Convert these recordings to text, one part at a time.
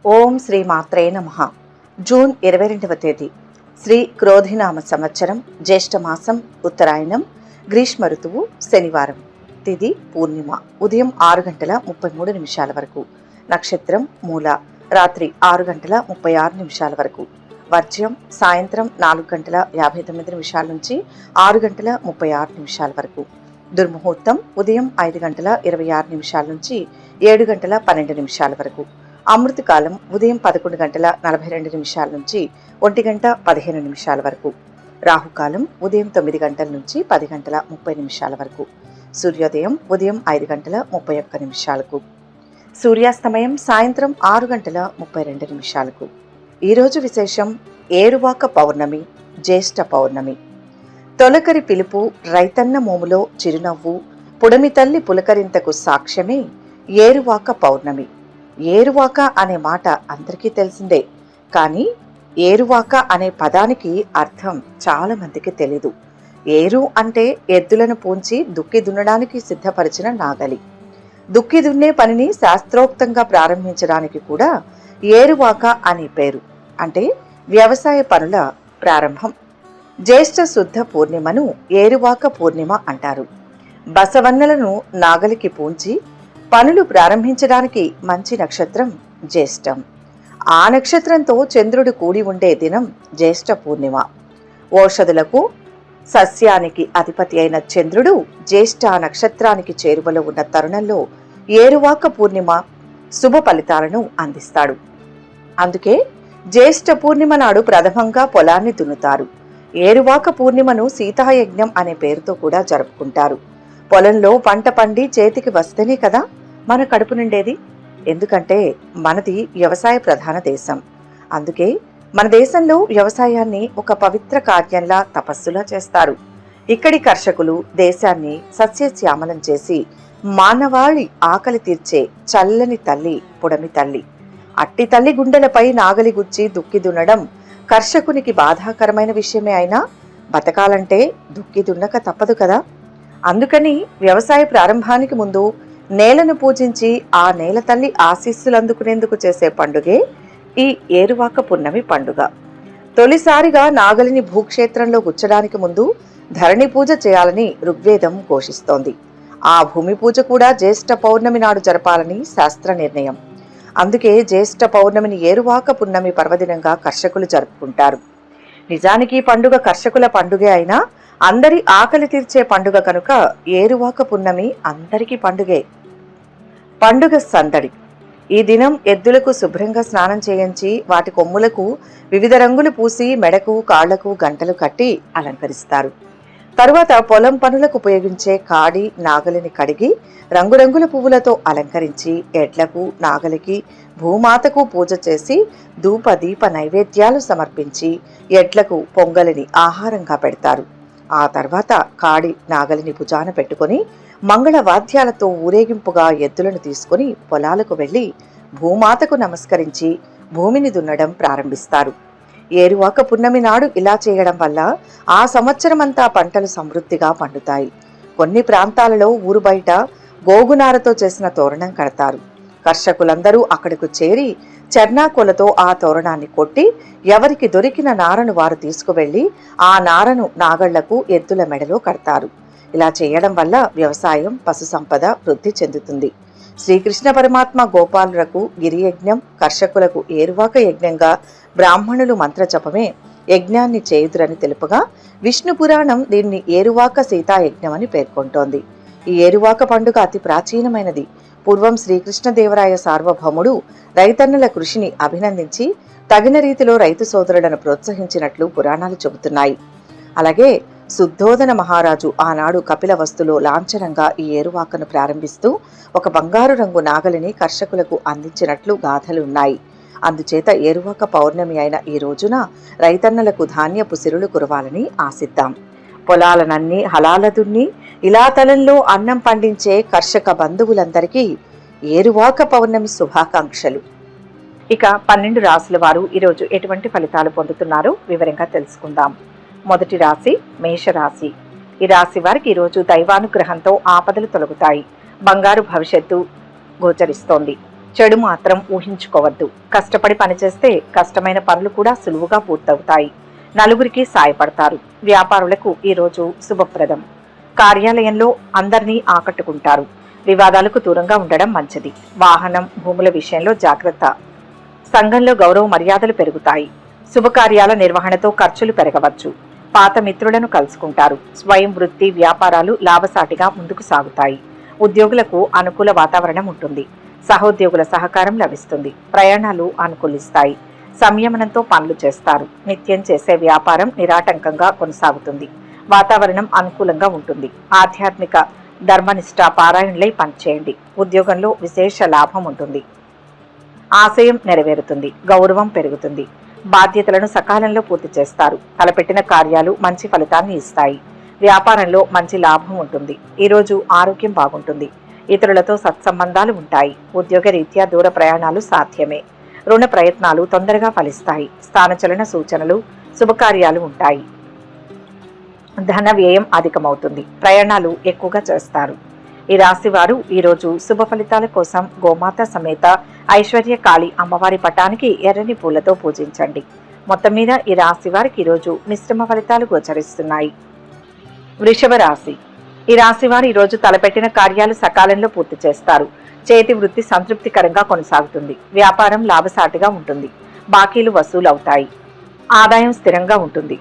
ఓం శ్రీ మాత్రే నమః. జూన్ 22వ తేదీ శ్రీ క్రోధినామ సంవత్సరం, జ్యేష్ఠమాసం, ఉత్తరాయణం, గ్రీష్మ ఋతువు, శనివారం. తిథి పూర్ణిమ. ఉదయం 6:33 వరకు. నక్షత్రం మూల. రాత్రి 6:36 వరకు. వర్జ్యం సాయంత్రం 4:59 నుంచి 6:36 వరకు. దుర్ముహూర్తం ఉదయం 5:26 నుంచి 7:12 వరకు. అమృతకాలం ఉదయం 11:42 నుంచి 1:15 వరకు. రాహుకాలం ఉదయం 9 నుంచి 10:30 వరకు. సూర్యోదయం ఉదయం 5:31. సూర్యాస్తమయం సాయంత్రం 6:32. ఈరోజు విశేషం ఏరువాక పౌర్ణమి, జ్యేష్ఠ పౌర్ణమి. తొలకరి పిలుపు, రైతన్న మోములో చిరునవ్వు, పుడమి తల్లి పులకరింతకు సాక్ష్యమే ఏరువాక పౌర్ణమి. ఏరువాక అనే మాట అందరికీ తెలిసిందే, కానీ ఏరువాక అనే పదానికి అర్థం చాలా మందికి తెలీదు. ఏరు అంటే ఎద్దులను పూంచి దుక్కి దున్నడానికి సిద్ధపరిచిన నాగలి. దుక్కి దున్నే పనిని శాస్త్రోక్తంగా ప్రారంభించడానికి కూడా ఏరువాక అనే పేరు. అంటే వ్యవసాయ పనుల ప్రారంభం. జ్యేష్ఠ శుద్ధ పూర్ణిమను ఏరువాక పూర్ణిమ అంటారు. బసవన్నలను నాగలికి పూంచి పనులు ప్రారంభించడానికి మంచి నక్షత్రం జ్యేష్టం. ఆ నక్షత్రంతో చంద్రుడు కూడి ఉండే దినం జ్యేష్ఠ పూర్ణిమ. ఓషధులకు, సస్యానికి అధిపతి అయిన చంద్రుడు జ్యేష్ఠ నక్షత్రానికి చేరువలో ఉన్న తరుణంలో ఏరువాక పూర్ణిమ శుభ ఫలితాలను అందిస్తాడు. అందుకే జ్యేష్ఠ పూర్ణిమ నాడు ప్రథమంగా పొలాన్ని దున్నుతారు. ఏరువాక పూర్ణిమను సీతాయజ్ఞం అనే పేరుతో కూడా జరుపుకుంటారు. పొలంలో పంట పండి చేతికి వస్తేనే కదా మన కడుపు నిండేది. ఎందుకంటే మనది వ్యవసాయ ప్రధాన దేశం. అందుకే మన దేశంలో వ్యవసాయాన్ని ఒక పవిత్ర కార్యంలా, తపస్సులా చేస్తారు. ఇక్కడి కర్షకులు దేశాన్ని సస్యశ్యామలం చేసి మానవాళి ఆకలి తీర్చే చల్లని తల్లి పుడమి తల్లి. అట్టి తల్లి గుండెలపై నాగలి గుచ్చి దుక్కి దున్నడం కర్షకునికి బాధాకరమైన విషయమే అయినా బతకాలంటే దుక్కి దున్నక తప్పదు కదా. అందుకని వ్యవసాయ ప్రారంభానికి ముందు నేలను పూజించి ఆ నేల తల్లి ఆశీస్సులు అందుకునేందుకు చేసే పండుగే ఈ ఏరువాక పున్నమి పండుగ. తొలిసారిగా నాగలిని భూక్షేత్రంలో గుచ్చడానికి ముందు ధరణి పూజ చేయాలని ఋగ్వేదం ఘోషిస్తోంది. ఆ భూమి పూజ కూడా జ్యేష్ఠ పౌర్ణమి నాడు జరపాలని శాస్త్ర నిర్ణయం. అందుకే జ్యేష్ఠ పౌర్ణమిని ఏరువాక పున్నమి పర్వదినంగా కర్షకులు జరుపుకుంటారు. నిజానికి పండుగ కర్షకుల పండుగే అయినా అందరి ఆకలి తీర్చే పండుగ కనుక ఏరువాక పున్నమి అందరికీ పండుగే. పండుగ సందడి. ఈ దినం ఎద్దులకు శుభ్రంగా స్నానం చేయించి వాటి కొమ్ములకు వివిధ రంగులు పూసి మెడకు కాళ్లకు గంటలు కట్టి అలంకరిస్తారు. తరువాత పొలం పనులకు ఉపయోగించే కాడి, నాగలిని కడిగి రంగురంగుల పువ్వులతో అలంకరించి ఎడ్లకు, నాగలికి, భూమాతకు పూజ చేసి ధూప దీప నైవేద్యాలు సమర్పించి ఎడ్లకు పొంగలిని ఆహారంగా పెడతారు. ఆ తర్వాత కాడి, నాగలిని భుజాన పెట్టుకుని మంగళ వాద్యాలతో ఊరేగింపుగా ఎద్దులను తీసుకుని పొలాలకు వెళ్లి భూమాతకు నమస్కరించి భూమిని దున్నడం ప్రారంభిస్తారు. ఏరువాక పున్నమి నాడు ఇలా చేయడం వల్ల ఆ సంవత్సరమంతా పంటలు సమృద్ధిగా పండుతాయి. కొన్ని ప్రాంతాలలో ఊరు బయట గోగునారతో చేసిన తోరణం కడతారు. కర్షకులందరూ అక్కడకు చేరి చర్నాకోలతో ఆ తోరణాన్ని కొట్టి ఎవరికి దొరికిన నారను వారు తీసుకువెళ్లి ఆ నారను నాగళ్లకు, ఎద్దుల మెడలో కడతారు. ఇలా చేయడం వల్ల వ్యవసాయం, పశు సంపద వృద్ధి చెందుతుంది. శ్రీకృష్ణ పరమాత్మ గోపాలులకు గిరియజ్ఞం, కర్షకులకు ఏరువాక యజ్ఞంగా బ్రాహ్మణులు మంత్రజపమే యజ్ఞాన్ని చేయుదురని తెలుపగా విష్ణు పురాణం దీన్ని ఏరువాక సీతాయజ్ఞం అని పేర్కొంటోంది. ఈ ఏరువాక పండుగ అతి ప్రాచీనమైనది. పూర్వం శ్రీకృష్ణదేవరాయ సార్వభౌముడు రైతన్నుల కృషిని అభినందించి తగిన రీతిలో రైతు సోదరులను ప్రోత్సహించినట్లు పురాణాలు చెబుతున్నాయి. అలాగే శుద్ధోదన మహారాజు ఆనాడు కపిలవస్తులో లాంఛనంగా ఈ ఏరువాకను ప్రారంభిస్తూ ఒక బంగారు రంగు నాగలిని కర్షకులకు అందించినట్లు గాథలు ఉన్నాయి. అందుచేత ఏరువాక పౌర్ణమి అయిన ఈ రోజున రైతన్నలకు ధాన్యపు సిరులు కురవాలని ఆశిద్దాం. పొలాలనన్నీ హలాల దున్ని ఇలా తలంలో అన్నం పండించే కర్షక బంధువులందరికీ ఏరువాక పౌర్ణమి శుభాకాంక్షలు. ఇక 12 రాశుల వారు ఈరోజు ఎటువంటి ఫలితాలు పొందుతున్నారో వివరంగా తెలుసుకుందాం. మొదటి రాశి మేషరాశి. ఈ రాశి వారికి ఈరోజు దైవానుగ్రహంతో ఆపదలు తొలగుతాయి. బంగారు భవిష్యత్తు గోచరిస్తోంది. చెడు మాత్రం ఊహించుకోవద్దు. కష్టపడి పనిచేస్తే కష్టమైన పనులు కూడా సులువుగా పూర్తవుతాయి. నలుగురికి సాయపడతారు. వ్యాపారులకు ఈరోజు శుభప్రదం. కార్యాలయంలో అందరినీ ఆకట్టుకుంటారు. వివాదాలకు దూరంగా ఉండడం మంచిది. వాహనం, భూముల విషయంలో జాగ్రత్త. సంఘంలో గౌరవ మర్యాదలు పెరుగుతాయి. శుభకార్యాల నిర్వహణతో ఖర్చులు పెరగవచ్చు. పాత మిత్రులను కలుసుకుంటారు. స్వయం వృత్తి వ్యాపారాలు లాభసాటిగా ముందుకు సాగుతాయి. ఉద్యోగులకు అనుకూల వాతావరణం ఉంటుంది. సహోద్యోగుల సహకారం లభిస్తుంది. ప్రయాణాలు అనుకూలిస్తాయి. సంయమనంతో పనులు చేస్తారు. నిత్యం చేసే వ్యాపారం నిరాటంకంగా కొనసాగుతుంది. వాతావరణం అనుకూలంగా ఉంటుంది. ఆధ్యాత్మిక ధర్మనిష్ట పారాయణలై పనిచేయండి. ఉద్యోగంలో విశేష లాభం ఉంటుంది. ఆశయం నెరవేరుతుంది. గౌరవం పెరుగుతుంది. బాధ్యతలను సకాలంలో పూర్తి చేస్తారు. తలపెట్టిన కార్యాలు మంచి ఫలితాన్ని ఇస్తాయి. వ్యాపారంలో మంచి లాభం ఉంటుంది. ఈరోజు ఆరోగ్యం బాగుంటుంది. ఇతరులతో సత్సంబంధాలు ఉంటాయి. ఉద్యోగరీత్యా దూర ప్రయాణాలు సాధ్యమే. రుణ ప్రయత్నాలు తొందరగా ఫలిస్తాయి. స్థానచలన సూచనలు, శుభకార్యాలు ఉంటాయి. ధన వ్యయం అధికమవుతుంది. ప్రయాణాలు ఎక్కువగా చేస్తారు. ఈ రాశి వారు ఈరోజు శుభ ఫలితాల కోసం గోమాత సమేత ఐశ్వర్య కాళి అమ్మవారి పటానికి ఎర్రని పూలతో పూజించండి. మొత్తం మీద ఈ రాశి వారికి ఈరోజు మిశ్రమ ఫలితాలు గోచరిస్తున్నాయి. వృషభ రాశి. ఈ రాశి వారు ఈరోజు తలపెట్టిన కార్యాలు సకాలంలో పూర్తి చేస్తారు. చేతి వృత్తి సంతృప్తికరంగా కొనసాగుతుంది. వ్యాపారం లాభసాటిగా ఉంటుంది. బాకీలు వసూలు అవుతాయి. ఆదాయం స్థిరంగా ఉంటుంది.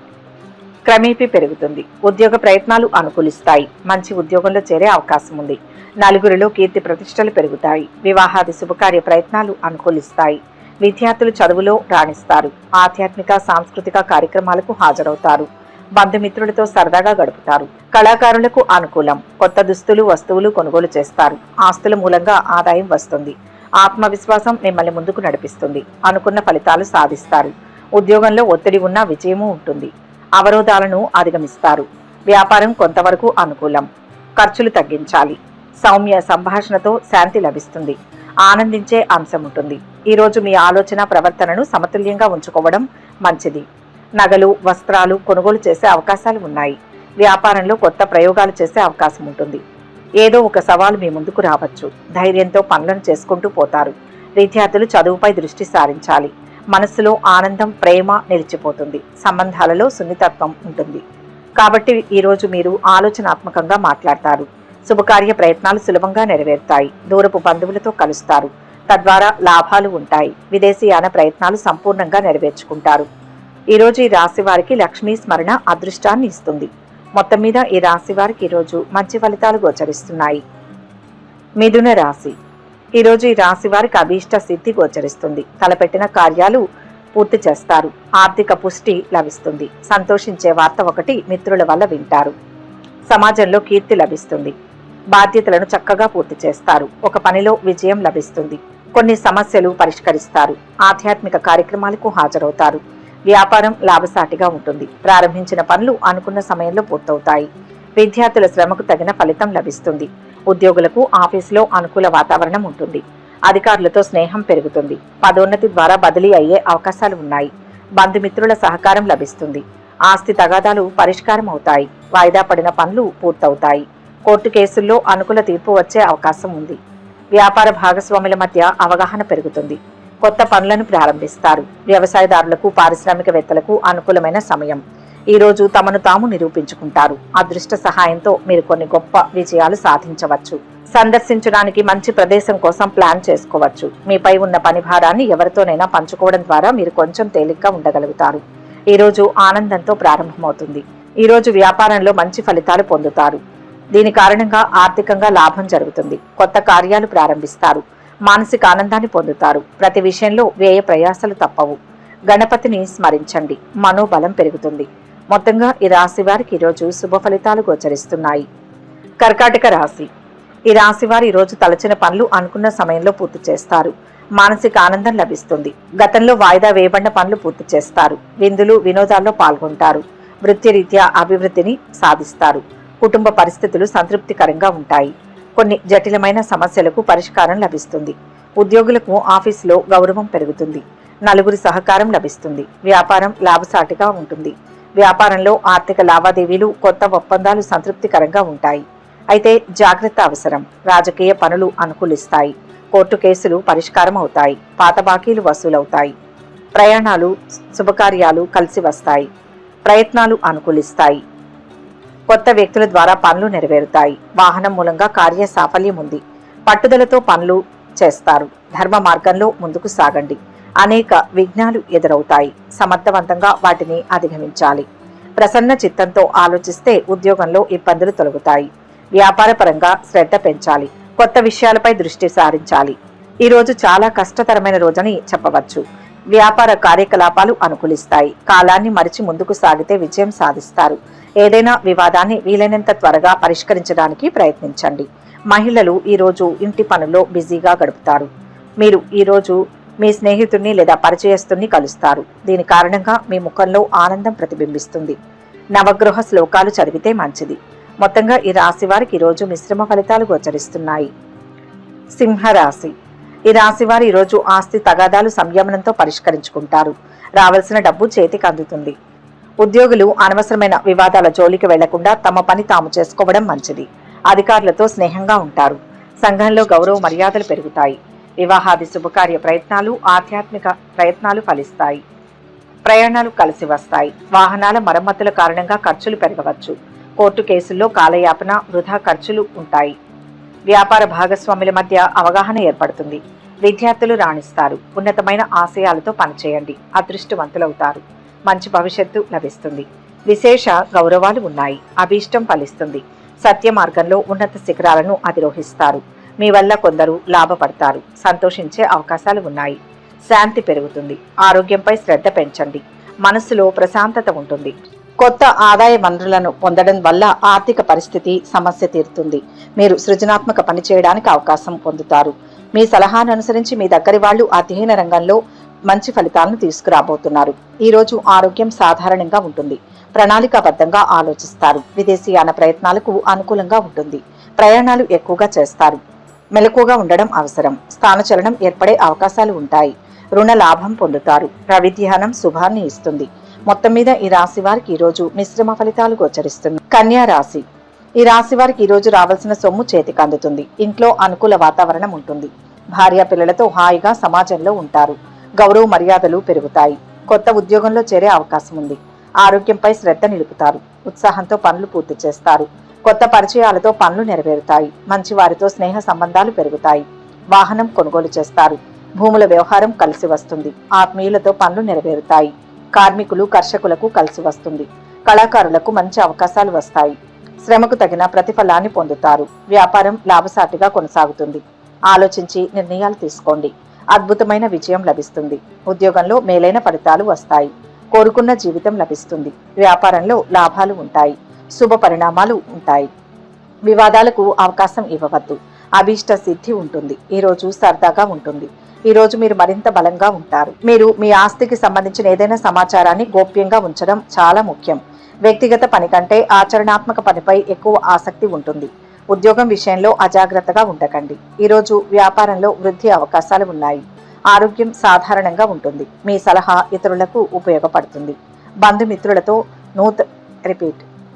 క్రమేపీ పెరుగుతుంది. ఉద్యోగ ప్రయత్నాలు అనుకూలిస్తాయి. మంచి ఉద్యోగంలో చేరే అవకాశం ఉంది. నలుగురిలో కీర్తి ప్రతిష్టలు పెరుగుతాయి. వివాహాది శుభకార్య ప్రయత్నాలు అనుకూలిస్తాయి. విద్యార్థులు చదువులో రాణిస్తారు. ఆధ్యాత్మిక సాంస్కృతిక కార్యక్రమాలకు హాజరవుతారు. బంధుమిత్రులతో సరదాగా గడుపుతారు. కళాకారులకు అనుకూలం. కొత్త దుస్తులు, వస్తువులు కొనుగోలు చేస్తారు. ఆస్తుల మూలంగా ఆదాయం వస్తుంది. ఆత్మవిశ్వాసం మిమ్మల్ని ముందుకు నడిపిస్తుంది. అనుకున్న ఫలితాలు సాధిస్తారు. ఉద్యోగంలో ఒత్తిడి ఉన్న విజయము ఉంటుంది. అవరోధాలను అధిగమిస్తారు. వ్యాపారం కొంతవరకు అనుకూలం. ఖర్చులు తగ్గించాలి. సౌమ్య సంభాషణతో శాంతి లభిస్తుంది. ఆనందించే అంశం ఉంటుంది. ఈరోజు మీ ఆలోచన ప్రవర్తనను సమతుల్యంగా ఉంచుకోవడం మంచిది. నగలు, వస్త్రాలు కొనుగోలు చేసే అవకాశాలు ఉన్నాయి. వ్యాపారంలో కొత్త ప్రయోగాలు చేసే అవకాశం ఉంటుంది. ఏదో ఒక సవాలు మీ ముందుకు రావచ్చు. ధైర్యంతో పనులను చేసుకుంటూ పోతారు. విద్యార్థులు చదువుపై దృష్టి సారించాలి. మనస్సులో ఆనందం, ప్రేమ నిలిచిపోతుంది. సంబంధాలలో సున్నితత్వం ఉంటుంది. కాబట్టి ఈరోజు మీరు ఆలోచనాత్మకంగా మాట్లాడతారు. శుభకార్య ప్రయత్నాలు సులభంగా నెరవేరుతాయి. దూరపు బంధువులతో కలుస్తారు. తద్వారా లాభాలు ఉంటాయి. విదేశీయాన ప్రయత్నాలు సంపూర్ణంగా నెరవేర్చుకుంటారు. ఈరోజు ఈ రాశి వారికి లక్ష్మీ స్మరణ అదృష్టాన్ని ఇస్తుంది. మొత్తం మీద ఈ రాశి వారికి ఈరోజు మంచి ఫలితాలు గోచరిస్తున్నాయి. మిథున రాశి. ఈరోజు ఈ రాశి వారికి అభీష్ట సిద్ధి గోచరిస్తుంది. తలపెట్టిన కార్యాలు పూర్తి చేస్తారు. ఆర్థిక పుష్టి లభిస్తుంది. సంతోషించే వార్త ఒకటి మిత్రుల వల్ల వింటారు. సమాజంలో కీర్తి లభిస్తుంది. బాధ్యతలను చక్కగా పూర్తి చేస్తారు. ఒక పనిలో విజయం లభిస్తుంది. కొన్ని సమస్యలు పరిష్కరిస్తారు. ఆధ్యాత్మిక కార్యక్రమాలకు హాజరవుతారు. వ్యాపారం లాభసాటిగా ఉంటుంది. ప్రారంభించిన పనులు అనుకున్న సమయంలో పూర్తవుతాయి. విద్యార్థుల శ్రమకు తగిన ఫలితం లభిస్తుంది. ఉద్యోగులకు ఆఫీసులో అనుకూల వాతావరణం ఉంటుంది. అధికారులతో స్నేహం పెరుగుతుంది. పదోన్నతి ద్వారా బదిలీ అయ్యే అవకాశాలు ఉన్నాయి. బంధుమిత్రుల సహకారం లభిస్తుంది. ఆస్తి తగాదాలు పరిష్కారం అవుతాయి. వాయిదా పడిన పనులు పూర్తవుతాయి. కోర్టు కేసుల్లో అనుకూల తీర్పు వచ్చే అవకాశం ఉంది. వ్యాపార భాగస్వాముల మధ్య అవగాహన పెరుగుతుంది. కొత్త పనులను ప్రారంభిస్తారు. వ్యవసాయదారులకు, పారిశ్రామికవేత్తలకు అనుకూలమైన సమయం. ఈరోజు తమను తాము నిరూపించుకుంటారు. అదృష్ట సహాయంతో మీరు కొన్ని గొప్ప విజయాలు సాధించవచ్చు. సందర్శించడానికి మంచి ప్రదేశం కోసం ప్లాన్ చేసుకోవచ్చు. మీపై ఉన్న పని భారాన్ని ఎవరితోనైనా పంచుకోవడం ద్వారా మీరు కొంచెం తేలిగ్గా ఉండగలుగుతారు. ఈరోజు ఆనందంతో ప్రారంభమవుతుంది. ఈరోజు వ్యాపారంలో మంచి ఫలితాలు పొందుతారు. దీని కారణంగా ఆర్థికంగా లాభం జరుగుతుంది. కొత్త కార్యాలు ప్రారంభిస్తారు. మానసిక ఆనందాన్ని పొందుతారు. ప్రతి విషయంలో వ్యయ ప్రయాసాలు తప్పవు. గణపతిని స్మరించండి. మనోబలం పెరుగుతుంది. మొత్తంగా ఈ రాశి వారికి ఈరోజు శుభ ఫలితాలు గోచరిస్తున్నాయి. కర్కాటక రాశి. ఈ రాశి వారు ఈరోజు తలచిన పనులు అనుకున్న సమయంలో పూర్తి చేస్తారు. మానసిక ఆనందం లభిస్తుంది. గతంలో వాయిదా వేయబడిన పనులు పూర్తి చేస్తారు. విందులు, వినోదాల్లో పాల్గొంటారు. వృత్తిరీత్యా అభివృద్ధిని సాధిస్తారు. కుటుంబ పరిస్థితులు సంతృప్తికరంగా ఉంటాయి. కొన్ని జటిలమైన సమస్యలకు పరిష్కారం లభిస్తుంది. ఉద్యోగులకు ఆఫీసులో గౌరవం పెరుగుతుంది. నలుగురి సహకారం లభిస్తుంది. వ్యాపారం లాభసాటిగా ఉంటుంది. వ్యాపారంలో ఆర్థిక లావాదేవీలు, కొత్త ఒప్పందాలు సంతృప్తికరంగా ఉంటాయి. అయితే జాగ్రత్త అవసరం. రాజకీయ పనులు అనుకూలిస్తాయి. కోర్టు కేసులు పరిష్కారం అవుతాయి. పాత బాకీలు వసూలవుతాయి. ప్రయాణాలు, శుభకార్యాలు కలిసి వస్తాయి. ప్రయత్నాలు అనుకూలిస్తాయి. కొత్త వ్యక్తుల ద్వారా పనులు నెరవేరుతాయి. వాహనం మూలంగా కార్య సాఫల్యం ఉంది. పట్టుదలతో పనులు చేస్తారు. ధర్మ మార్గంలో ముందుకు సాగండి. అనేక విఘ్నాలు ఎదురవుతాయి. సమర్థవంతంగా వాటిని అధిగమించాలి. ప్రసన్న చిత్తంతో ఆలోచిస్తే ఉద్యోగంలో ఇబ్బందులు తొలగుతాయి. వ్యాపార పరంగా శ్రద్ధ పెంచాలి. కొత్త విషయాలపై దృష్టి సారించాలి. ఈ రోజు చాలా కష్టతరమైన రోజని చెప్పవచ్చు. వ్యాపార కార్యకలాపాలు అనుకూలిస్తాయి. కాలాన్ని మరిచి ముందుకు సాగితే విజయం సాధిస్తారు. ఏదైనా వివాదాన్ని వీలైనంత త్వరగా పరిష్కరించడానికి ప్రయత్నించండి. మహిళలు ఈరోజు ఇంటి పనుల్లో బిజీగా గడుపుతారు. మీరు ఈరోజు మీ స్నేహితుడిని లేదా పరిచయస్తుని కలుస్తారు. దీని కారణంగా మీ ముఖంలో ఆనందం ప్రతిబింబిస్తుంది. నవగ్రహ శ్లోకాలు చదివితే మంచిది. మొత్తంగా ఈ రాశి వారికి ఈరోజు మిశ్రమ ఫలితాలు గోచరిస్తున్నాయి. సింహరాశి. ఈ రాశి వారు ఈరోజు ఆస్తి తగాదాలు సంయమనంతో పరిష్కరించుకుంటారు. రావాల్సిన డబ్బు చేతికి అందుతుంది. ఉద్యోగులు అనవసరమైన వివాదాల జోలికి వెళ్లకుండా తమ పని తాము చేసుకోవడం మంచిది. అధికారులతో స్నేహంగా ఉంటారు. సంఘంలో గౌరవ మర్యాదలు పెరుగుతాయి. వివాహాది శుభకార్య ప్రయత్నాలు, ఆధ్యాత్మిక ప్రయత్నాలు ఫలిస్తాయి. ప్రయాణాలు కలిసి వస్తాయి. వాహనాల మరమ్మతుల కారణంగా ఖర్చులు పెరగవచ్చు. కోర్టు కేసుల్లో కాలయాపన, వృధా ఖర్చులు ఉంటాయి. వ్యాపార భాగస్వాముల మధ్య అవగాహన ఏర్పడుతుంది. విద్యార్థులు రాణిస్తారు. ఉన్నతమైన ఆశయాలతో పనిచేయండి. అదృష్టవంతులవుతారు. మంచి భవిష్యత్తు లభిస్తుంది. విశేష గౌరవాలు ఉన్నాయి. అభీష్టం ఫలిస్తుంది. సత్య మార్గంలో ఉన్నత శిఖరాలను అధిరోహిస్తారు. మీ వల్ల కొందరు లాభపడతారు. సంతోషించే అవకాశాలు ఉన్నాయి. శాంతి పెరుగుతుంది. ఆరోగ్యంపై శ్రద్ధ పెంచండి. మనస్సులో ప్రశాంతత ఉంటుంది. కొత్త ఆదాయ వనరులను పొందడం వల్ల ఆర్థిక పరిస్థితి సమస్య తీరుతుంది. మీరు సృజనాత్మక పని చేయడానికి అవకాశం పొందుతారు. మీ సలహాను అనుసరించి మీ దగ్గరి వాళ్ళు అధ్యయన రంగంలో మంచి ఫలితాలను తీసుకురాబోతున్నారు. ఈరోజు ఆరోగ్యం సాధారణంగా ఉంటుంది. ప్రణాళికాబద్ధంగా ఆలోచిస్తారు. విదేశీయాన ప్రయత్నాలకు అనుకూలంగా ఉంటుంది. ప్రయాణాలు ఎక్కువగా చేస్తారు. మెలకుగా ఉండడం అవసరం. స్థానచలనం ఏర్పడే అవకాశాలు ఉంటాయి. రుణ లాభం పొందుతారు. రవిధ్యానం శుభాన్ని ఇస్తుంది. మొత్తం మీద ఈ రాశి వారికి ఈరోజు మిశ్రమ ఫలితాలు గోచరిస్తుంది. కన్యా రాశి. ఈ రాశి వారికి ఈరోజు రావాల్సిన సొమ్ము చేతికి అందుతుంది. ఇంట్లో అనుకూల వాతావరణం ఉంటుంది. భార్య పిల్లలతో హాయిగా సమాజంలో ఉంటారు. గౌరవ మర్యాదలు పెరుగుతాయి. కొత్త ఉద్యోగంలో చేరే అవకాశం ఉంది. ఆరోగ్యంపై శ్రద్ధ నిలుపుతారు. ఉత్సాహంతో పనులు పూర్తి చేస్తారు. కొత్త పరిచయాలతో పనులు నెరవేరుతాయి. మంచి వారితో స్నేహ సంబంధాలు పెరుగుతాయి. వాహనం కొనుగోలు చేస్తారు. భూముల వ్యవహారం కలిసి వస్తుంది. ఆత్మీయులతో పనులు నెరవేరుతాయి. కార్మికులు, కర్షకులకు కలిసి వస్తుంది. కళాకారులకు మంచి అవకాశాలు వస్తాయి. శ్రమకు తగిన ప్రతిఫలాన్ని పొందుతారు. వ్యాపారం లాభసాటిగా కొనసాగుతుంది. ఆలోచించి నిర్ణయాలు తీసుకోండి. అద్భుతమైన విజయం లభిస్తుంది. ఉద్యోగంలో మేలైన ఫలితాలు వస్తాయి. కోరుకున్న జీవితం లభిస్తుంది. వ్యాపారంలో లాభాలు ఉంటాయి. శుభ పరిణామాలు ఉంటాయి. వివాదాలకు అవకాశం ఇవ్వవద్దు. అభీష్ట సిద్ధి ఉంటుంది. ఈరోజు సరదాగా ఉంటుంది. ఈ రోజు మీరు మరింత బలంగా ఉంటారు. మీరు మీ ఆస్తికి సంబంధించిన ఏదైనా సమాచారాన్ని గోప్యంగా ఉంచడం చాలా ముఖ్యం. వ్యక్తిగత పని కంటే ఆచరణాత్మక పనిపై ఎక్కువ ఆసక్తి ఉంటుంది. ఉద్యోగం విషయంలో అజాగ్రత్తగా ఉండకండి. ఈరోజు వ్యాపారంలో వృద్ధి అవకాశాలు ఉన్నాయి. ఆరోగ్యం సాధారణంగా ఉంటుంది. మీ సలహా ఇతరులకు ఉపయోగపడుతుంది.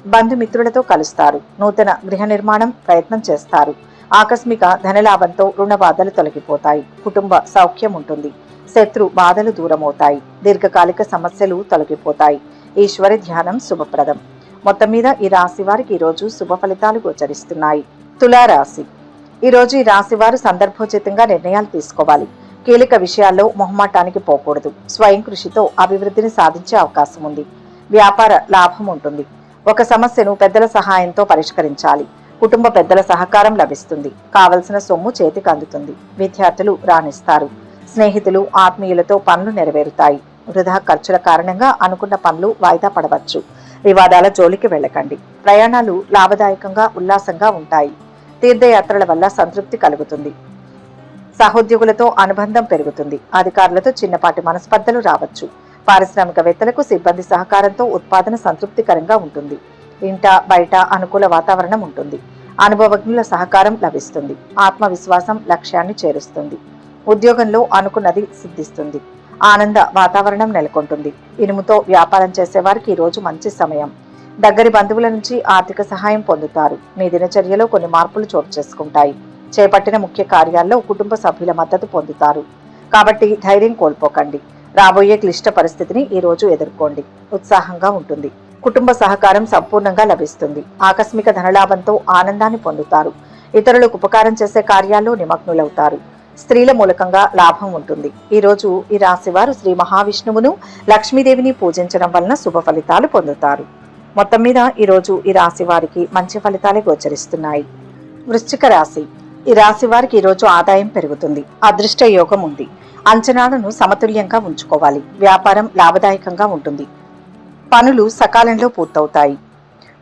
బంధుమిత్రులతో కలుస్తారు. నూతన గృహ నిర్మాణం ప్రయత్నం చేస్తారు. ఆకస్మిక ధనలాభంతో రుణ బాధలు తొలగిపోతాయి. కుటుంబ సౌఖ్యం ఉంటుంది. శత్రు బాధలు దూరమవుతాయి. దీర్ఘకాలిక సమస్యలు తొలగిపోతాయి. ఈశ్వరి ధ్యానం శుభప్రదం. మొత్తం మీద ఈ రాశి వారికి ఈరోజు శుభ ఫలితాలు గోచరిస్తున్నాయి. తులారాశి. ఈరోజు ఈ రాశి వారు సందర్భోచితంగా నిర్ణయాలు తీసుకోవాలి. కీలక విషయాల్లో మొహమాటానికి పోకూడదు. స్వయం కృషితో అభివృద్ధిని సాధించే అవకాశం ఉంది. వ్యాపార లాభం ఉంటుంది. ఒక సమస్యను పెద్దల సహాయంతో పరిష్కరించాలి. కుటుంబ పెద్దల సహకారం లభిస్తుంది. కావలసిన సొమ్ము చేతికి అందుతుంది. విద్యార్థులు రాణిస్తారు. స్నేహితులు, ఆత్మీయులతో పనులు నెరవేరుతాయి. వృధా ఖర్చుల కారణంగా అనుకున్న పనులు వాయిదా పడవచ్చు. వివాదాల జోలికి వెళ్ళకండి. ప్రయాణాలు లాభదాయకంగా, ఉల్లాసంగా ఉంటాయి. తీర్థయాత్రల వల్ల సంతృప్తి కలుగుతుంది. సహోద్యోగులతో అనుబంధం పెరుగుతుంది. అధికారులతో చిన్నపాటి మనస్పర్ధలు రావచ్చు. పారిశ్రామికవేత్తలకు సిబ్బంది సహకారంతో ఉత్పాదన సంతృప్తికరంగా ఉంటుంది. ఇంట బయట అనుకూల వాతావరణం ఉంటుంది. అనుభవజ్ఞుల సహకారం లభిస్తుంది. ఆత్మవిశ్వాసం లక్ష్యాన్ని చేరుస్తుంది. ఉద్యోగంలో అనుకున్నది సిద్ధిస్తుంది. ఆనంద వాతావరణం నెలకొంటుంది. ఇనుముతో వ్యాపారం చేసేవారికి ఈరోజు మంచి సమయం. దగ్గరి బంధువుల నుంచి ఆర్థిక సహాయం పొందుతారు. మీ దినచర్యలో కొన్ని మార్పులు చోటు చేసుకుంటాయి. చేపట్టిన ముఖ్య కార్యాల్లో కుటుంబ సభ్యుల మద్దతు పొందుతారు. కాబట్టి ధైర్యం కోల్పోకండి. రాబోయే క్లిష్ట పరిస్థితిని ఈ రోజు ఎదుర్కోండి. ఉత్సాహంగా ఉంటుంది. కుటుంబ సహకారం సంపూర్ణంగా లభిస్తుంది. ఆకస్మిక ధనలాభంతో ఆనందాన్ని పొందుతారు. ఇతరులకు ఉపకారం చేసే కార్యాల్లో నిమగ్నులవుతారు. స్త్రీల మూలకంగా లాభం ఉంటుంది. ఈ రోజు ఈ రాశి వారు శ్రీ మహావిష్ణువును, లక్ష్మీదేవిని పూజించడం వలన శుభ ఫలితాలు పొందుతారు. మొత్తం మీద ఈ రోజు ఈ రాశి వారికి మంచి ఫలితాలే గోచరిస్తున్నాయి. వృశ్చిక రాశి. ఈ రాశి వారికి ఈరోజు ఆదాయం పెరుగుతుంది. అదృష్ట యోగం ఉంది. అంచనాలను సమతుల్యంగా ఉంచుకోవాలి. వ్యాపారం లాభదాయకంగా ఉంటుంది. పనులు సకాలంలో పూర్తవుతాయి.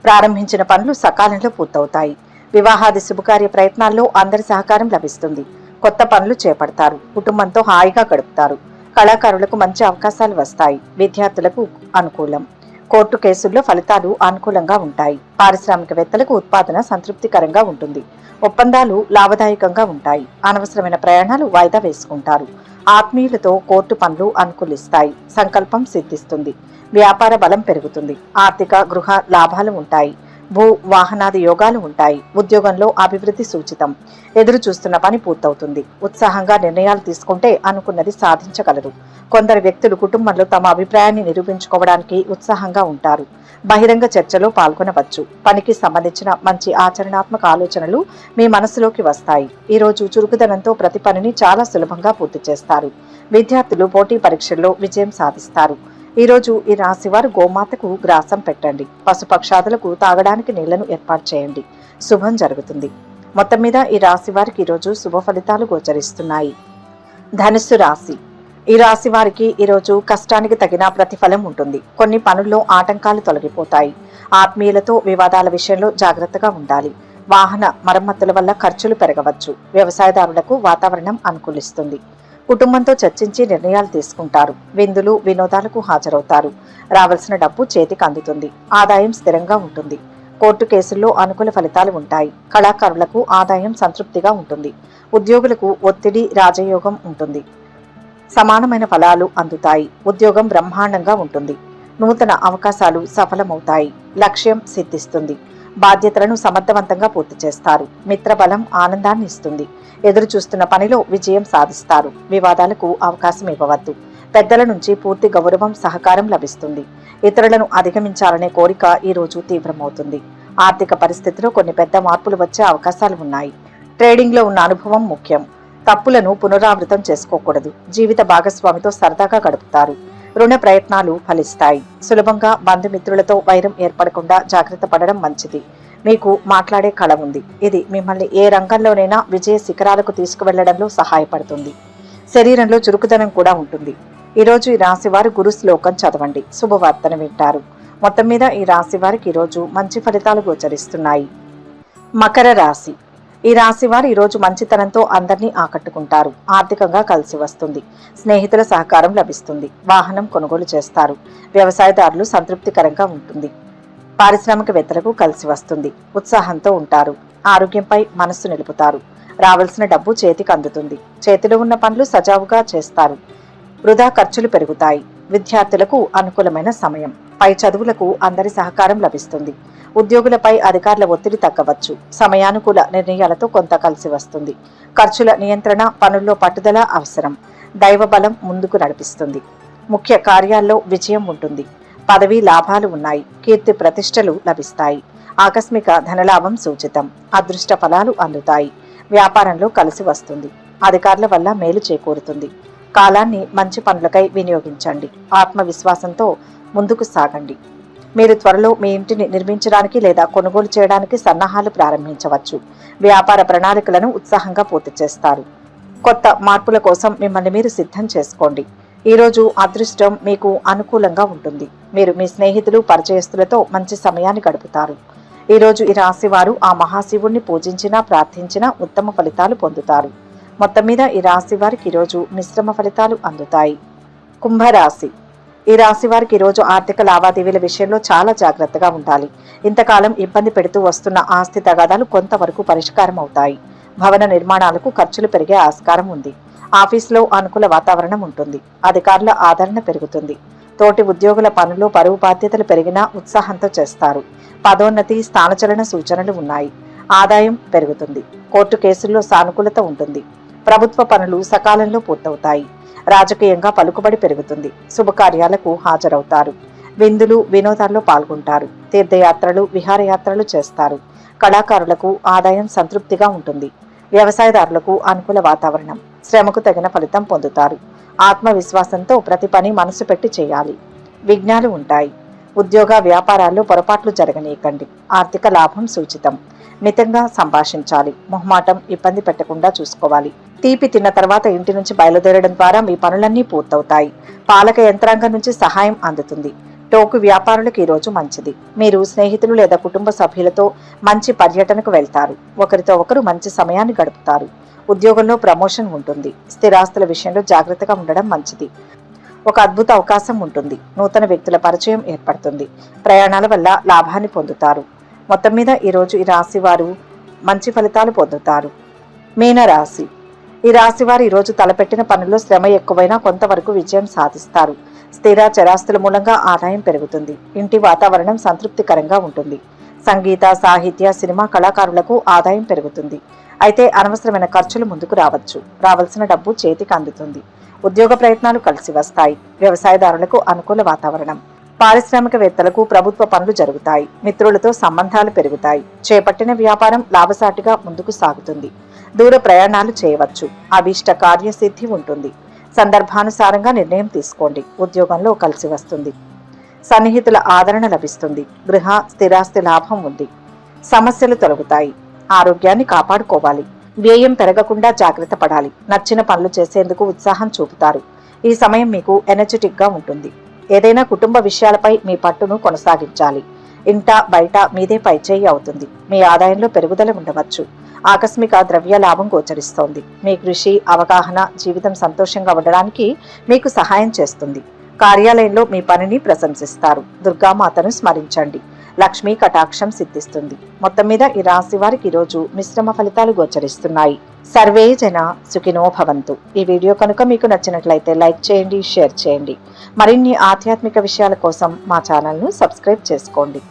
ప్రారంభించిన పనులు సకాలంలో పూర్తవుతాయి. వివాహాది శుభకార్య ప్రయత్నాల్లో అందరి సహకారం లభిస్తుంది. కొత్త పనులు చేపడతారు. కుటుంబంతో హాయిగా గడుపుతారు. కళాకారులకు మంచి అవకాశాలు వస్తాయి. విద్యార్థులకు అనుకూలం. కోర్టు కేసుల్లో ఫలితాలు అనుకూలంగా ఉంటాయి. పారిశ్రామికవేత్తలకు ఉత్పాదన సంతృప్తికరంగా ఉంటుంది. ఒప్పందాలు లాభదాయకంగా ఉంటాయి. అనవసరమైన ప్రయాణాలు వాయిదా వేసుకుంటారు. ఆత్మీయులతో కోర్టు పనులు అనుకూలిస్తాయి. సంకల్పం సిద్ధిస్తుంది. వ్యాపార బలం పెరుగుతుంది. ఆర్థిక గృహ లాభాలు ఉంటాయి. భూ వాహనాది యోగాలు ఉంటాయి. ఉద్యోగంలో అభివృద్ధి సూచితం. ఎదురు చూస్తున్న పని పూర్తవుతుంది. ఉత్సాహంగా నిర్ణయాలు తీసుకుంటే అనుకున్నది సాధించగలరు. కొందరు వ్యక్తులు కుటుంబంలో తమ అభిప్రాయాన్ని నిరూపించుకోవడానికి ఉత్సాహంగా ఉంటారు. బహిరంగ చర్చలో పాల్గొనవచ్చు. పనికి సంబంధించిన మంచి ఆచరణాత్మక ఆలోచనలు మీ మనసులోకి వస్తాయి. ఈ రోజు చురుకుదనంతో ప్రతి పనిని చాలా సులభంగా పూర్తి చేస్తారు. విద్యార్థులు పోటీ పరీక్షల్లో విజయం సాధిస్తారు. ఈ రోజు ఈ రాశి వారు గోమాతకు గ్రాసం పెట్టండి. పశుపక్షాదులకు తాగడానికి నీళ్లను ఏర్పాటు చేయండి. శుభం జరుగుతుంది. మొత్తం మీద ఈ రాశి వారికి ఈరోజు శుభ ఫలితాలు గోచరిస్తున్నాయి. ధనుస్సు రాశి. ఈ రాశి వారికి ఈరోజు కష్టానికి తగిన ప్రతిఫలం ఉంటుంది. కొన్ని పనుల్లో ఆటంకాలు తొలగిపోతాయి. ఆత్మీయులతో వివాదాల విషయంలో జాగ్రత్తగా ఉండాలి. వాహన మరమ్మతుల వల్ల ఖర్చులు పెరగవచ్చు. వ్యవసాయదారులకు వాతావరణం అనుకూలిస్తుంది. కుటుంబంతో చర్చించి నిర్ణయాలు తీసుకుంటారు. విందులు వినోదాలకు హాజరవుతారు. రావాల్సిన డబ్బు చేతికి అందుతుంది. ఆదాయం స్థిరంగా ఉంటుంది. కోర్టు కేసుల్లో అనుకూల ఫలితాలు ఉంటాయి. కళాకారులకు ఆదాయం సంతృప్తిగా ఉంటుంది. ఉద్యోగులకు ఒత్తిడి రాజయోగం ఉంటుంది. సమానమైన ఫలాలు అందుతాయి. ఉద్యోగం బ్రహ్మాండంగా ఉంటుంది. నూతన అవకాశాలు సఫలమవుతాయి. లక్ష్యం సిద్ధిస్తుంది. బాధ్యతలను సమర్థవంతంగా పూర్తి చేస్తారు. మిత్రబలం ఆనందాన్ని ఇస్తుంది. ఎదురు చూస్తున్న పనిలో విజయం సాధిస్తారు. వివాదాలకు అవకాశం ఇవ్వవద్దు. పెద్దల నుంచి పూర్తి గౌరవం సహకారం లభిస్తుంది. ఇతరులను అధిగమించాలనే కోరిక ఈ రోజు తీవ్రమవుతుంది. ఆర్థిక పరిస్థితిలో కొన్ని పెద్ద మార్పులు వచ్చే అవకాశాలు ఉన్నాయి. ట్రేడింగ్లో ఉన్న అనుభవం ముఖ్యం. తప్పులను పునరావృతం చేసుకోకూడదు. జీవిత భాగస్వామితో సరదాగా గడుపుతారు. రుణ ప్రయత్నాలు ఫలిస్తాయి. సులభంగా బంధుమిత్రులతో వైరం ఏర్పడకుండా జాగ్రత్త పడడం మంచిది. మీకు మాట్లాడే కళ ఉంది. ఇది మిమ్మల్ని ఏ రంగంలోనైనా విజయ శిఖరాలకు తీసుకువెళ్లడంలో సహాయపడుతుంది. శరీరంలో చురుకుదనం కూడా ఉంటుంది. ఈరోజు ఈ రాశి వారు గురు శ్లోకం చదవండి. శుభవార్తను వింటారు. మొత్తం మీద ఈ రాశి వారికి ఈరోజు మంచి ఫలితాలు గోచరిస్తున్నాయి. మకర రాశి. ఈ రాశి వారు ఈరోజు మంచితనంతో అందరినీ ఆకట్టుకుంటారు. ఆర్థికంగా కలిసి వస్తుంది. స్నేహితుల సహకారం లభిస్తుంది. వాహనం కొనుగోలు చేస్తారు. వ్యవసాయదారులు సంతృప్తికరంగా ఉంటుంది. పారిశ్రామికవేత్తలకు కలిసి వస్తుంది. ఉత్సాహంతో ఉంటారు. ఆరోగ్యంపై మనస్సు నిలుపుతారు. రావాల్సిన డబ్బు చేతికి అందుతుంది. చేతిలో ఉన్న పనులు సజావుగా చేస్తారు. వృధా ఖర్చులు పెరుగుతాయి. విద్యార్థులకు అనుకూలమైన సమయం. పై చదువులకు అందరి సహకారం లభిస్తుంది. ఉద్యోగులపై అధికారుల ఒత్తిడి తగ్గవచ్చు. సమయానుకూల నిర్ణయాలతో కొంత కలిసి వస్తుంది. ఖర్చుల నియంత్రణ, పనుల్లో పట్టుదల అవసరం. దైవ బలం ముందుకు నడిపిస్తుంది. ముఖ్య కార్యాల్లో విజయం ఉంటుంది. పదవీ లాభాలు ఉన్నాయి. కీర్తి ప్రతిష్టలు లభిస్తాయి. ఆకస్మిక ధనలాభం సూచితం. అదృష్ట ఫలాలు అందుతాయి. వ్యాపారంలో కలిసి వస్తుంది. అధికారుల వల్ల మేలు చేకూరుతుంది. కాలాన్ని మంచి పనులకై వినియోగించండి. ఆత్మవిశ్వాసంతో ముందుకు సాగండి. మీరు త్వరలో మీ ఇంటిని నిర్మించడానికి లేదా కొనుగోలు చేయడానికి సన్నాహాలు ప్రారంభించవచ్చు. వ్యాపార ప్రణాళికలను ఉత్సాహంగా పూర్తి చేస్తారు. కొత్త మార్పుల కోసం మిమ్మల్ని మీరు సిద్ధం చేసుకోండి. ఈరోజు అదృష్టం మీకు అనుకూలంగా ఉంటుంది. మీరు మీ స్నేహితులు పరిచయస్తులతో మంచి సమయాన్ని గడుపుతారు. ఈరోజు ఈ రాశి వారు ఆ మహాశివుణ్ణి పూజించినా ప్రార్థించినా ఉత్తమ ఫలితాలు పొందుతారు. మొత్తం మీద ఈ రాశి వారికి ఈరోజు మిశ్రమ ఫలితాలు అందుతాయి. కుంభరాశి. ఈ రాశి వారికి ఈరోజు ఆర్థిక లావాదేవీల విషయంలో చాలా జాగ్రత్తగా ఉండాలి. ఇంతకాలం ఇబ్బంది పెడుతూ వస్తున్న ఆస్తి తగాదాలు కొంతవరకు పరిష్కారం అవుతాయి. భవన నిర్మాణాలకు ఖర్చులు పెరిగే ఆస్కారం ఉంది. ఆఫీసులో అనుకూల వాతావరణం ఉంటుంది. అధికారుల ఆదరణ పెరుగుతుంది. తోటి ఉద్యోగుల పనులు పరువు బాధ్యతలు పెరిగినా ఉత్సాహంతో చేస్తారు. పదోన్నతి, స్థానచలన సూచనలు ఉన్నాయి. ఆదాయం పెరుగుతుంది. కోర్టు కేసుల్లో సానుకూలత ఉంటుంది. ప్రభుత్వ పనులు సకాలంలో పూర్తవుతాయి. రాజకీయంగా పలుకుబడి పెరుగుతుంది. శుభకార్యాలకు హాజరవుతారు. విందులు, వినోదాల్లో పాల్గొంటారు. తీర్థయాత్రలు, విహారయాత్రలు చేస్తారు. కళాకారులకు ఆదాయం సంతృప్తిగా ఉంటుంది. వ్యవసాయదారులకు అనుకూల వాతావరణం. శ్రమకు తగిన ఫలితం పొందుతారు. ఆత్మవిశ్వాసంతో ప్రతి పని మనసు పెట్టి చేయాలి. విఘ్నాలు ఉంటాయి. ఉద్యోగ వ్యాపారాల్లో పొరపాట్లు జరగనీయకండి. ఆర్థిక లాభం సూచితం. మితంగా సంభాషించాలి. మొహమాటం ఇబ్బంది పెట్టకుండా చూసుకోవాలి. తీపి తిన్న తర్వాత ఇంటి నుంచి బయలుదేరడం ద్వారా మీ పనులన్నీ పూర్తవుతాయి. పాలక యంత్రాంగం నుంచి సహాయం అందుతుంది. టోకు వ్యాపారులకు ఈరోజు మంచిది. మీరు స్నేహితులు లేదా కుటుంబ సభ్యులతో మంచి పర్యటనకు వెళ్తారు. ఒకరితో ఒకరు మంచి సమయాన్ని గడుపుతారు. ఉద్యోగంలో ప్రమోషన్ ఉంటుంది. స్థిరాస్తుల విషయంలో జాగ్రత్తగా ఉండడం మంచిది. ఒక అద్భుత అవకాశం ఉంటుంది. నూతన వ్యక్తుల పరిచయం ఏర్పడుతుంది. ప్రయాణాల వల్ల లాభాన్ని పొందుతారు. మొత్తం మీద ఈరోజు ఈ రాశి వారు మంచి ఫలితాలు పొందుతారు. మీనరాశి. ఈ రాశి వారు ఈరోజు తలపెట్టిన పనుల్లో శ్రమ ఎక్కువైనా కొంతవరకు విజయం సాధిస్తారు. స్థిర చరాస్తుల మూలంగా ఆదాయం పెరుగుతుంది. ఇంటి వాతావరణం సంతృప్తికరంగా ఉంటుంది. సంగీత, సాహిత్య, సినిమా కళాకారులకు ఆదాయం పెరుగుతుంది. అయితే అనవసరమైన ఖర్చులు ముందుకు రావచ్చు. రావాల్సిన డబ్బు చేతికి అందుతుంది. ఉద్యోగ ప్రయత్నాలు కలిసి వస్తాయి. వ్యవసాయదారులకు అనుకూల వాతావరణం. పారిశ్రామికవేత్తలకు ప్రభుత్వ పనులు జరుగుతాయి. మిత్రులతో సంబంధాలు పెరుగుతాయి. చేపట్టిన వ్యాపారం లాభసాటిగా ముందుకు సాగుతుంది. దూర ప్రయాణాలు చేయవచ్చు. అభీష్ట కార్యసిద్ధి ఉంటుంది. సందర్భానుసారంగా నిర్ణయం తీసుకోండి. ఉద్యోగంలో కలిసి వస్తుంది. సన్నిహితుల ఆదరణ లభిస్తుంది. గృహ, స్థిరాస్తి లాభం ఉంది. సమస్యలు తొలగుతాయి. ఆరోగ్యాన్ని కాపాడుకోవాలి. వ్యయం పెరగకుండా జాగ్రత్త పడాలి. నచ్చిన పనులు చేసేందుకు ఉత్సాహం చూపుతారు. ఈ సమయం మీకు ఎనర్జెటిక్ గా ఉంటుంది. ఏదైనా కుటుంబ విషయాలపై మీ పట్టును కొనసాగించాలి. ఇంట బయట మీదే పైచేయి అవుతుంది. మీ ఆదాయంలో పెరుగుదల ఉండవచ్చు. ఆకస్మిక ద్రవ్య లాభం గోచరిస్తోంది. మీ కృషి, అవగాహన జీవితం సంతోషంగా ఉండడానికి మీకు సహాయం చేస్తుంది. కార్యాలయంలో మీ పనిని ప్రశంసిస్తారు. దుర్గామాతను స్మరించండి. లక్ష్మీ కటాక్షం సిద్ధిస్తుంది. మొత్తం మీద ఈ రాశి వారికి ఈరోజు మిశ్రమ ఫలితాలు గోచరిస్తున్నాయి. సర్వే జన సుఖినో భవంతు. ఈ వీడియో కనుక మీకు నచ్చినట్లయితే లైక్ చేయండి, షేర్ చేయండి. మరిన్ని ఆధ్యాత్మిక విషయాల కోసం మా ఛానల్ను సబ్స్క్రైబ్ చేసుకోండి.